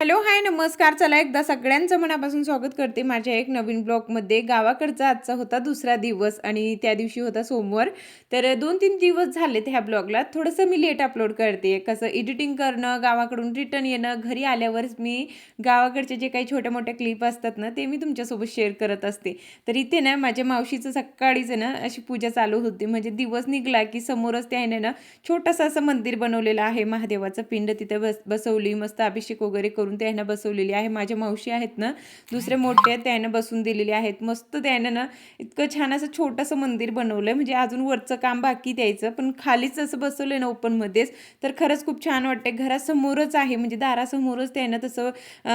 Hello, हाय, नमस्कार. चला एकदा सगळ्यांचं मनापासून स्वागत करते माझ्या एक नवीन ब्लॉगमध्ये. गावाकडचा आजचा होता दुसरा दिवस आणि त्या दिवशी होता सोमवार. तर 2-3 दिवस झालेत ह्या ब्लॉगला. थोडंसं मी लेट अपलोड करते. कसं एडिटिंग करणं, गावाकडून रिटर्न येणं, घरी आल्यावरच मी गावाकडचे जे काही छोट्या-मोठ्या क्लिप असतात ना, ते मी तुमच्यासोबत शेअर करत असते. तर इथे ना माझ्या मावशीचं सकाळीच आहे ना अशी पूजा चालू होती. म्हणजे दिवस निघाला की समोरच त्याने ना छोटंसं असं मंदिर बनवलेलं आहे. महादेवाचं पिंड तिथे बसवली. मस्त अभिषेक वगैरे करून त्यानं बसवलेली आहे. माझ्या मावशी आहेत ना दुसरे मोठे आहेत, त्यानं बसून दिलेले आहेत. मस्त त्यानं ना इतकं छान असं छोटंसं मंदिर बनवलंय. म्हणजे अजून वरचं काम बाकी द्यायचं, पण खालीच असं बसवलंय ना ओपनमध्येच. तर खरंच खूप छान वाटते. घरासमोरच आहे, म्हणजे दारासमोरच त्यानं तसं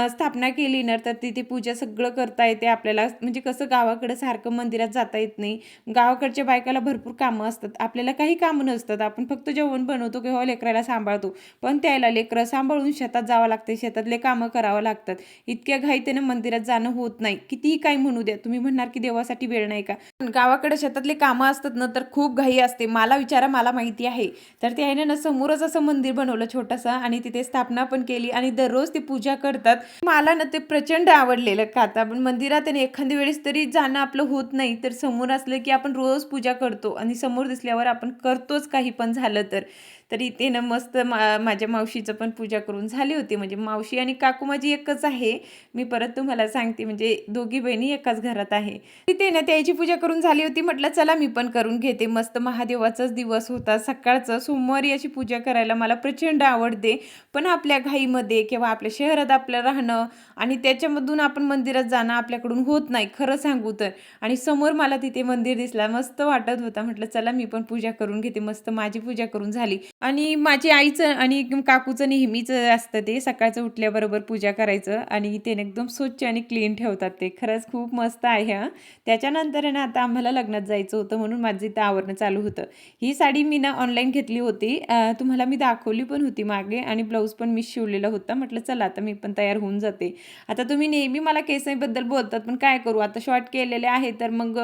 स्थापना केली ना, तर तिथे पूजा सगळं करता येते आपल्याला. म्हणजे कसं गावाकडं सारखं मंदिरात जाता येत नाही. गावाकडच्या बायकाला भरपूर कामं असतात, आपल्याला काही कामं नसतात. आपण फक्त जेवण बनवतो किंवा लेकराला सांभाळतो, पण त्याला लेकरं सांभाळून शेतात जावं लागते, शेतातले कामं करावं लागतात. इतक्या घाईतेनं मंदिरात जाणं होत नाही. कितीही काही म्हणू द्या, तुम्ही म्हणणार की देवासाठी वेळ नाही का? गावाकडे शेतातले कामं असतात ना, तर खूप घाई असते. मला विचारा, मला माहिती आहे. तर त्याने ना समोरच असं मंदिर बनवलं छोटंसं आणि तिथे स्थापना पण केली आणि दररोज ती पूजा करतात. मला ना ते प्रचंड आवडलेलं. का आता आपण मंदिरात एखाद्या वेळेस तरी जाणं आपलं होत नाही, तर समोर असलं की आपण रोज पूजा करतो आणि समोर दिसल्यावर आपण करतोच काही पण झालं तर. तर इथे ना मस्त माझ्या मावशीचं पण पूजा करून झाली होती. म्हणजे मावशी आणि काकू माझी एकच आहे. मी परत तुम्हाला सांगते, म्हणजे दोघी बहिणी एकाच घरात आहे. तिथे ना त्याची पूजा करून झाली होती. म्हटलं चला मी पण करून घेते. मस्त महादेवाचाच दिवस होता. सकाळचं सोमवारी अशी पूजा करायला मला प्रचंड आवडते. पण आपल्या घाईमध्ये किंवा आपल्या शहरात आपलं राहणं आणि त्याच्यामधून आपण मंदिरात जाणं आपल्याकडून होत नाही, खरं सांगू तर. आणि समोर मला तिथे मंदिर दिसला, मस्त वाटत होता. म्हटलं चला मी पण पूजा करून घेते. मस्त माझी पूजा करून झाली. आणि माझी आईचं आणि काकूचं नेहमीच असतं ते सकाळचं उठल्याबरोबर पूजा करायचं आणि ते एकदम स्वच्छ आणि क्लीन ठेवतात. ते खरंच खूप मस्त आहे हां. त्याच्यानंतर आहे ना आता आम्हाला लग्नात जायचं होतं, म्हणून माझं इथं आवरणं चालू होतं. ही साडी मी ना ऑनलाईन घेतली होती. तुम्हाला मी दाखवली पण होती मागे आणि ब्लाऊज पण मी शिवलेला होता. म्हटलं चला आता मी पण तयार होऊन जाते. आता तुम्ही नेहमी मला केसांबद्दल बोलतात, पण काय करू आता, शॉर्ट केलेले आहे तर मग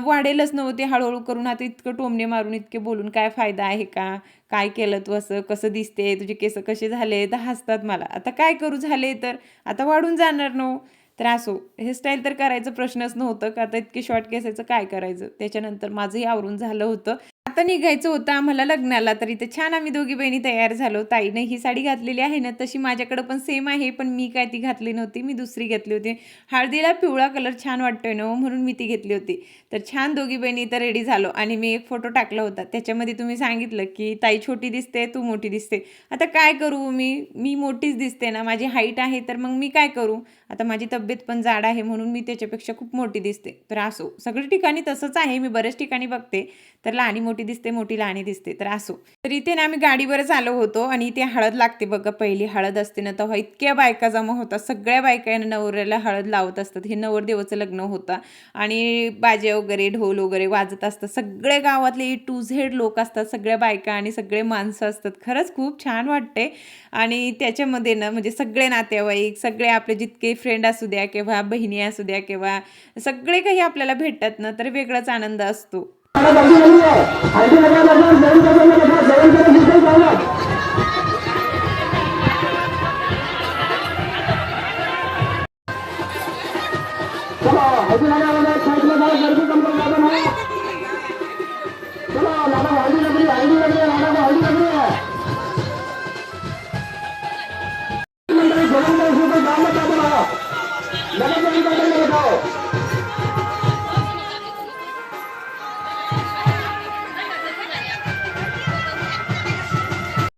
वाढेलच नव्हते हळूहळू करून. आता इतकं टोमणे मारून इतके बोलून काय फायदा आहे का? काय केलं तू असं, कसं दिसते, तुझे केस कसे झाले, तर हसतात मला. आता काय करू, झाले तर आता वाढून जाणार नो. तर असो, हेअरस्टाईल तर करायचं प्रश्नच नव्हतं, का आता इतके शॉर्ट केसाचं काय करायचं. त्याच्यानंतर माझंही आवरून झालं होतं. आता निघायचं होतं आम्हाला लग्नाला. तर इथे छान आम्ही दोघी बहिणी तयार झालो. ताईने ही साडी घातलेली आहे ना, तशी माझ्याकडे पण सेम आहे, पण मी काय ती घातली नव्हती, मी दुसरी घेतली होती. हळदीला पिवळा कलर छान वाटतोय ना हो, म्हणून मी ती घेतली होती. तर छान दोघी बहिणी इथं रेडी झालो आणि मी एक फोटो टाकला होता. त्याच्यामध्ये तुम्ही सांगितलं की ताई छोटी दिसते, तू मोठी दिसते. आता काय करू, मी मोठीच दिसते ना, माझी हाईट आहे, तर मग मी काय करू. आता माझी तब्येत पण जाड आहे, म्हणून मी त्याच्यापेक्षा खूप मोठी दिसते. तर असो, सगळ्या ठिकाणी तसंच आहे. मी बऱ्याच ठिकाणी बघते, तर लहानी मोठी दिसते, मोठी लहानी दिसते. तर असो, तर इथे ना आम्ही गाडीवरच आलो होतो आणि इथे हळद लागते बघा. पहिली हळद असते ना, तेव्हा इतक्या बायका जमा होतात. सगळ्या बायका नवऱ्याला हळद लावत असतात. हे नवरदेवाचं लग्न होतं आणि बाजे वगैरे ढोल वगैरे वाजत असतात. सगळे गावातले A to Z लोक असतात, सगळ्या बायका आणि सगळे माणसं असतात. खरंच खूप छान वाटते. आणि त्याच्यामध्ये ना म्हणजे सगळे नातेवाईक, सगळे आपले जितके फ्रेंड असू द्या किंवा बहिणी असू द्या किंवा सगळे काही आपल्याला भेटतात ना, तर वेगळाच आनंद असतो.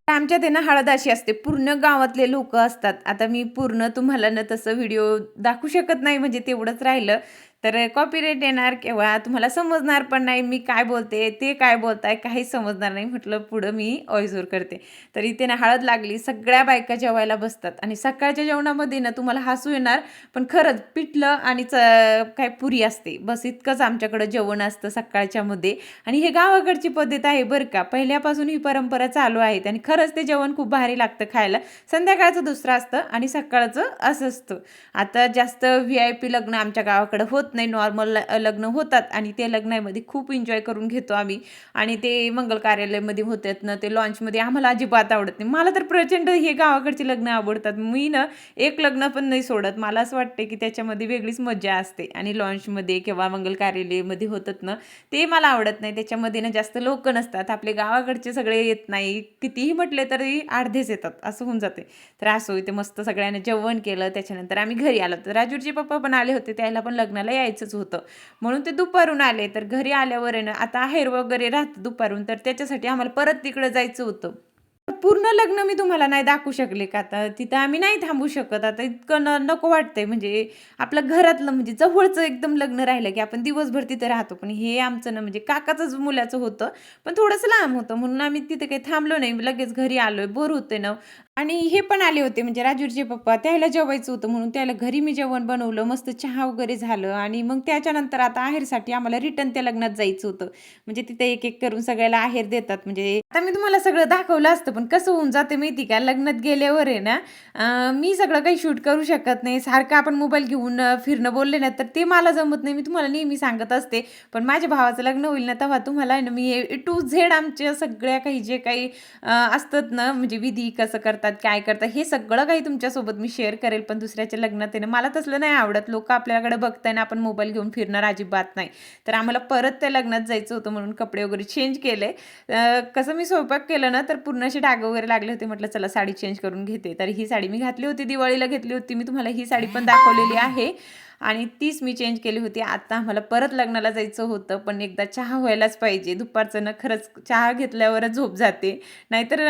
आमच्यात आहे ना हळद अशी असते, पूर्ण गावातले लोक असतात. आता मी पूर्ण तुम्हाला ना तसं व्हिडिओ दाखवू शकत नाही, म्हणजे तेवढंच राहिलं तर कॉपीराईट येणार किंवा तुम्हाला समजणार पण नाही. मी काय बोलते, ते काय बोलताय, काहीच समजणार नाही. म्हटलं पुढं मी ऑयझोर करते. तर इथे ना हळद लागली, सगळ्या बायका जेवायला बसतात आणि सकाळच्या जेवणामध्ये ना तुम्हाला हसू येणार, पण खरंच पिठलं आणि काय पुरी असते, बस इतकंच आमच्याकडं जेवण असतं सकाळच्यामध्ये. आणि हे गावाकडची पद्धत आहे बरं का, पहिल्यापासून ही परंपरा चालू आहे आणि खरंच ते जेवण खूप भारी लागतं खायला. संध्याकाळचं दुसरं असतं आणि सकाळचं असं असतं. आता जास्त VIP लग्न आमच्या गावाकडं होत होत नाही, नॉर्मल लग्न होतात आणि ते लग्नामध्ये खूप एन्जॉय करून घेतो आम्ही. आणि ते मंगल कार्यालयामध्ये होतात ना, ते लॉन्चमध्ये आम्हाला अजिबात आवडत नाही. मला तर प्रचंड हे गावाकडची लग्न आवडतात. मी ना एक लग्न पण नाही सोडत. मला असं वाटते की त्याच्यामध्ये वेगळीच मजा असते आणि लॉन्चमध्ये किंवा मंगल कार्यालयामध्ये होतात ना, ते मला आवडत नाही. त्याच्यामध्ये ना जास्त लोक नसतात. आपले गावाकडचे सगळे येत नाही. कितीही म्हटले तरी अर्धेच येतात, असं होऊन जाते. तर असो इथे मस्त सगळ्यांनी जेवण केलं. त्याच्यानंतर आम्ही घरी आलो. तर राजूरचे पप्पा पण आले होते. त्याला पण लग्नाला यायचंच होतं. म्हणून ते दुपारून आले. तर घरी आल्यावर आहे ना, आता आहेर वगैरे राहतं दुपारून, तर त्याच्यासाठी आम्हाला परत तिकडं जायचं होतं. पूर्ण लग्न मी तुम्हाला नाही दाखवू शकले का आता तिथं आम्ही नाही थांबू शकत. आता इतकं नको वाटतंय म्हणजे आपलं घरातलं म्हणजे जवळचं एकदम लग्न राहिलं की आपण दिवसभर तिथे राहतो. पण हे आमचं ना म्हणजे काकाचंच मुलाचं होतं, पण थोडंसं लांब होतं म्हणून आम्ही तिथे काही थांबलो नाही. लगेच घरी आलोय, बोर होते ना. आणि हे पण आले होते म्हणजे राजूरचे पप्पा, त्याला जेवायचं होतं म्हणून त्याला घरी मी जेवण बनवलं, मस्त चहा वगैरे झालं आणि मग त्याच्यानंतर आता आहेरसाठी आम्हाला रिटर्न त्या लग्नात जायचं होतं. म्हणजे तिथे एक एक करून सगळ्याला आहेर देतात. म्हणजे आता मी तुम्हाला सगळं दाखवलं असतं, पण कसं होऊन जाते माहिती का, लग्नात गेल्यावर आहे ना मी सगळं काही शूट करू शकत नाही. सारखं आपण मोबाईल घेऊन फिरणं बोलले ना, तर ते मला जमत नाही. मी तुम्हाला नेहमी सांगत असते. पण माझ्या भावाचं लग्न होईल ना, तेव्हा तुम्हाला आहे ना मी ए टू झेड आमच्या सगळ्या काही जे काही असतात ना, म्हणजे विधी कसं करतात, काय करतात, हे सगळं काही तुमच्यासोबत मी शेअर करेल. पण दुसऱ्याच्या लग्नात आहे ना, मला तसलं नाही आवडत. लोकं आपल्याकडे बघताय ना, आपण मोबाईल घेऊन फिरणार अजिबात नाही. तर आम्हाला परत त्या लग्नात जायचं होतं म्हणून कपडे वगैरे चेंज केले. कसं मी स्वयंपाक केलं ना, तर पूर्ण असे डाग वगैरे लागले होते. म्हटलं चला साडी चेंज करून घेते. तर ही साडी मी घातली होती, दिवाळीला घेतली होती. मी तुम्हाला ही साडी पण दाखवलेली आहे आणि तीच मी चेंज केली होती. आता आम्हाला परत लग्नाला जायचं होतं, पण एकदा चहा व्हायलाच पाहिजे. दुपारचं ना खरंच चहा घेतल्यावरच झोप जाते. नाहीतर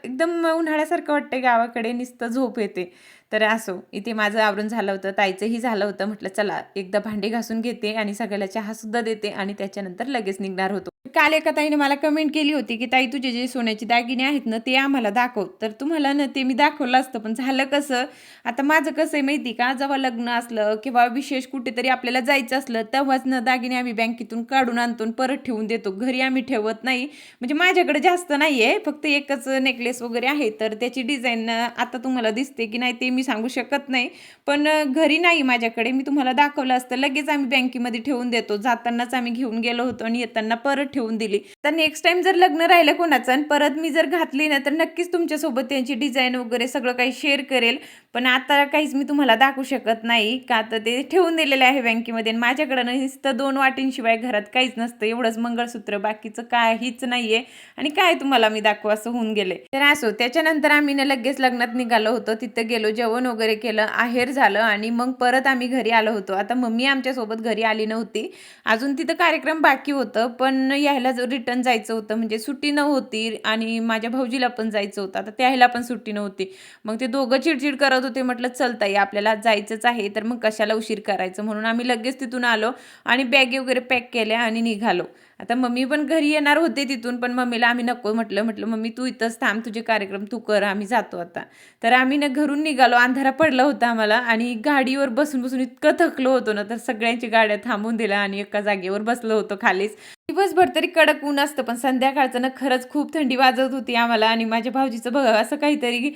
एकदम उन्हाळ्यासारखं वाटतंय गावाकडे, नुसतं झोप येते. तर असो, इथे माझं आवरून झालं होतं, ताईचंही झालं होतं. म्हटलं चला एकदा भांडे घासून घेते आणि सगळ्याला चहासुद्धा देते आणि त्याच्यानंतर लगेच निघणार होतो. काल एका ताईने मला कमेंट केली होती, की "ताई तुझे जे सोन्याचे दागिने आहेत ना, ते आम्हाला दाखव." तर तुम्हाला ना ते मी दाखवलं असतं, पण झालं कसं, आता माझं कसं आहे माहिती का, जेव्हा लग्न असलं किंवा विशेष कुठेतरी आपल्याला जायचं असलं, तेव्हाच ना दागिने आम्ही बँकेतून काढून आणतो आणि परत ठेवून देतो. घरी आम्ही ठेवत नाही. म्हणजे माझ्याकडे जास्त नाही आहे, फक्त एकच नेकलेस वगैरे आहे. तर त्याची डिझाईन आता तुम्हाला दिसते की नाही ते मी सांगू शकत नाही. पण घरी नाही माझ्याकडे. मी तुम्हाला दाखवलं असतं. लगेच आम्ही बँकेमध्ये ठेवून देतो. जातानाच आम्ही घेऊन गेलो होतो आणि येताना परत ठेवून दिली. तर नेक्स्ट टाईम जर लग्न राहिलं कोणाचं आणि परत मी जर घातली ना, तर नक्कीच तुमच्यासोबत त्यांची डिझाईन वगैरे सगळं काही शेअर करेल. पण आता काहीच मी तुम्हाला दाखवू शकत नाही, का तर ते ठेवून दिलेलं आहे बँकेमध्ये आणि माझ्याकडे नुसतं 2 वाटींशिवाय घरात काहीच नसतं. एवढंच मंगळसूत्र, बाकीचं काहीच नाहीये आणि काय तुम्हाला मी दाखवू असं होऊन गेले. तर असो, त्याच्यानंतर आम्ही ना लगेच लग्नात निघालो होतो. तिथं गेलो, जेवण वगैरे केलं, आहेर झालं आणि मग परत आम्ही घरी आलो होतो. आता मम्मी आमच्यासोबत घरी आली नव्हती. अजून तिथं कार्यक्रम बाकी होतं, पण यायला रिटर्न जायचं होतं म्हणजे सुट्टी नव्हती आणि माझ्या भाऊजीला पण जायचं होतं. आता त्याला पण सुट्टी नव्हती. मग ते दोघं चिडचिड करत होते. म्हटलं चल ताई आपल्याला जायचंच आहे, तर मग कशाला उशीर करायचं म्हणून आम्ही लगेच तिथून आलो आणि बॅगी वगैरे पॅक केल्या आणि निघालो. आता मम्मी पण घरी येणार होते तिथून, पण मम्मीला आम्ही नको म्हटलं मम्मी तू इथंच थांब, तुझे कार्यक्रम तू कर, आम्ही जातो आता. तर आम्ही ना घरून निघालो, अंधारा पडला होता आम्हाला आणि गाडीवर बसून बसून इतकं थकलो होतो ना, तर सगळ्यांची गाड्या थांबून दिल्या आणि एका जागेवर बसलो होतो खालीच. दिवसभर तरी कडक ऊन असतं, पण संध्याकाळचं ना खरंच खूप थंडी वाजत होती आम्हाला आणि माझ्या भाऊजीचं बघा असं काहीतरी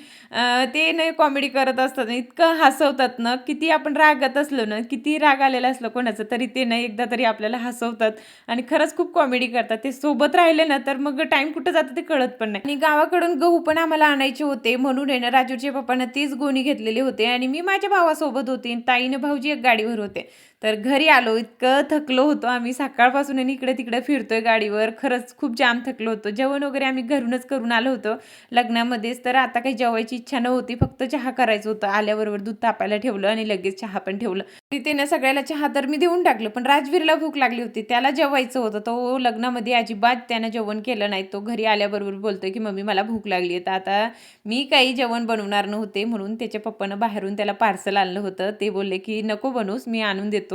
ते ना कॉमेडी करत असतात. इतकं हसवतात ना, किती आपण रागात असलो ना, किती राग आलेला असलं कोणाचं तरी ते ना एकदा तरी आपल्याला हसवतात आणि खरंच खूप कॉमेडी करतात. ते सोबत राहिले ना, तर मग टाईम कुठं जातं ते कळत पण नाही. आणि गावाकडून गहू पण आम्हाला आणायचे होते म्हणून आहे ना, राजूच्या पप्पांना तीच गोणी घेतलेली होते आणि मी माझ्या भावासोबत होते आणि ताईने भाऊजी एक गाडीवर होते. तर घरी आलो, इतकं थकलो होतो आम्ही सकाळपासून आणि इकडे-तिकडे फिरतोय गाडीवर. खरंच खूप जाम थकलो होतो. जेवण वगैरे आम्ही घरूनच करून आलो होतो लग्नामध्येच. तर आता काही जेवायची इच्छा नव्हती, फक्त चहा करायचं होतं. आल्याबरोबर दूध तापायला ठेवलं आणि लगेच चहा पण ठेवलं. तिथे ना सगळ्याला चहा तर मी देऊन टाकलं, पण राजवीरला भूक लागली होती. त्याला जेवायचं होतं. तो लग्नामध्ये अजिबात त्यानं जेवण केलं नाही. तो घरी आल्याबरोबर बोलतोय, की "मम्मी मला भूक लागली आहे." तर आता मी काही जेवण बनवणार नव्हते म्हणून त्याच्या पप्पानं बाहेरून त्याला पार्सल आणलं होतं. ते बोलले, की "नको बनवूस, मी आणून देतो."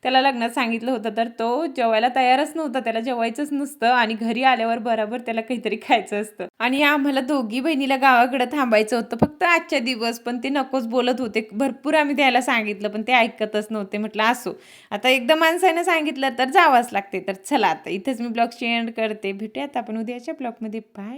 त्याला लग्नात सांगितलं होतं, तर तो जेवायला तयारच नव्हता. त्याला जेवायचंच नसतं आणि घरी आल्यावर बरोबर त्याला काहीतरी खायचं असतं. आणि आम्हाला दोघी बहिणीला गावाकडे थांबायचं होतं फक्त आजच्या दिवस, पण ते नकोच बोलत होते. भरपूर आम्ही त्याला सांगितलं, पण ते ऐकतच नव्हते. म्हटलं असो, आता एकदा माणसानं सांगितलं तर जावंच लागते. तर चला आता इथेच मी ब्लॉग एंड करते. भेटूयात आपण उद्याच्या ब्लॉगमध्ये. बाय.